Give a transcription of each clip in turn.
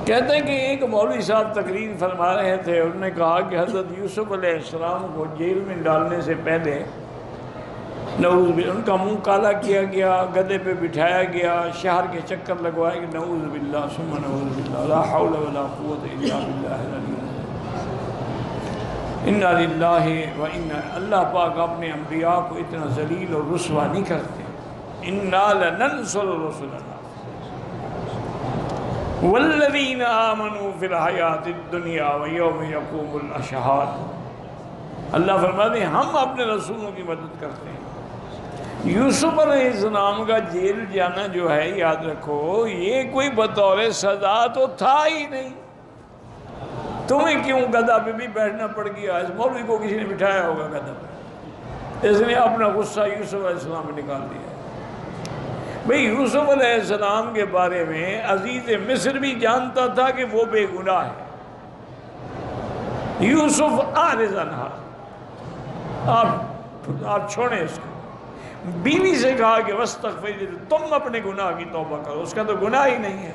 کہتے ہیں کہ ایک مولوی صاحب تقریر فرما رہے تھے، انہوں نے کہا کہ حضرت یوسف علیہ السلام کو جیل میں ڈالنے سے پہلے نعوذ باللہ ان کا منہ کالا کیا گیا، گدھے پہ بٹھایا گیا، شہر کے چکر لگوائے کہ نعوذ باللہ ثم نعوذ باللہ لا حول ولا قوت الا باللہ العلی العظیم۔ انا للہ و انا، اللہ پاک اپنے انبیاء کو اتنا ذلیل اور رسوا نہیں کرتے۔ انا لننصر رسلنا والذین آمنوا فی الحیات الدنیا ویوم یقوم الاشہاد۔ اللہ فرماتے ہیں ہم اپنے رسولوں کی مدد کرتے ہیں۔ یوسف علیہ السلام کا جیل جانا جو ہے، یاد رکھو، یہ کوئی بطور سزا تو تھا ہی نہیں۔ تمہیں کیوں گدھا پہ بھی بیٹھنا پڑ گیا؟ اس مولوی کو کسی نے بٹھایا ہوگا گدھا پہ، اس نے اپنا غصہ یوسف علیہ السلام میں نکال دیا۔ بھئی یوسف علیہ السلام کے بارے میں عزیز مصر بھی جانتا تھا کہ وہ بے گناہ ہے۔ یوسف اعرض عنہا، آپ چھوڑیں اس کو۔ بیوی سے کہا کہ واستغفری، تم اپنے گناہ کی توبہ کرو، اس کا تو گناہ ہی نہیں ہے۔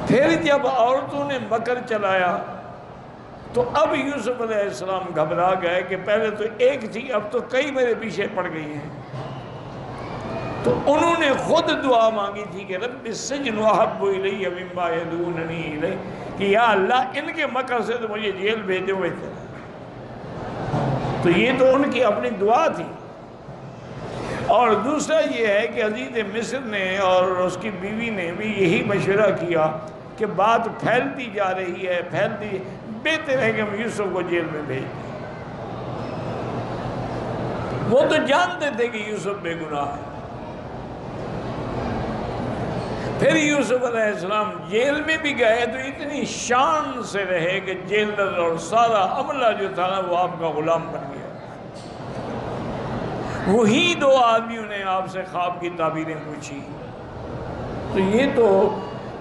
پھر جب عورتوں نے مکر چلایا تو اب یوسف علیہ السلام گھبرا گئے کہ پہلے تو ایک تھی، اب تو کئی میرے پیچھے پڑ گئی ہیں۔ تو انہوں نے خود دعا مانگی تھی کہ رب السجن احب الی مما یدعوننی الیہ، کہ یا اللہ ان کے مکر سے تو مجھے جیل بھیجے ہوئے تھے۔ تو یہ تو ان کی اپنی دعا تھی۔ اور دوسرا یہ ہے کہ عزیز مصر نے اور اس کی بیوی نے بھی یہی مشورہ کیا کہ بات پھیلتی جا رہی ہے، پھیلتی، بہتر ہے کہ ہم یوسف کو جیل میں بھیج دیں۔ وہ تو جانتے تھے کہ یوسف بے گناہ ہے۔ پھر یوسف علیہ السلام جیل میں بھی گئے تو اتنی شان سے رہے کہ جیلر اور سارا عملہ جو تھا نا وہ آپ کا غلام بن گیا۔ وہی دو آدمیوں نے آپ سے خواب کی تعبیریں پوچھی، تو یہ تو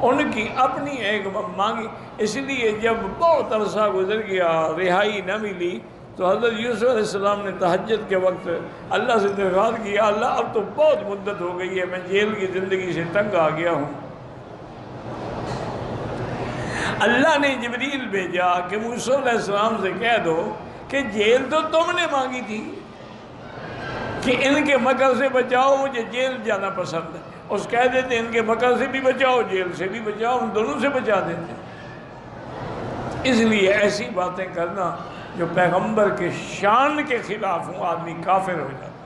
ان کی اپنی ایک مانگی۔ اس لیے جب بہت عرصہ گزر گیا، رہائی نہ ملی، تو حضرت یوسف علیہ السلام نے تہجد کے وقت اللہ سے درخواست کیا، اللہ اب تو بہت مدت ہو گئی ہے، میں جیل کی زندگی سے تنگ آ گیا ہوں۔ اللہ نے جبریل بھیجا کہ موسیٰ علیہ السلام سے کہہ دو کہ جیل تو تم نے مانگی تھی کہ ان کے مکر سے بچاؤ، مجھے جیل جانا پسند ہے۔ اس کہہ دیتے ان کے مکر سے بھی بچاؤ، جیل سے بھی بچاؤ، ان دونوں سے بچا دیتے۔ اس لیے ایسی باتیں کرنا جو پیغمبر کے شان کے خلاف ہوں، آدمی کافر ہو جاتا ہے۔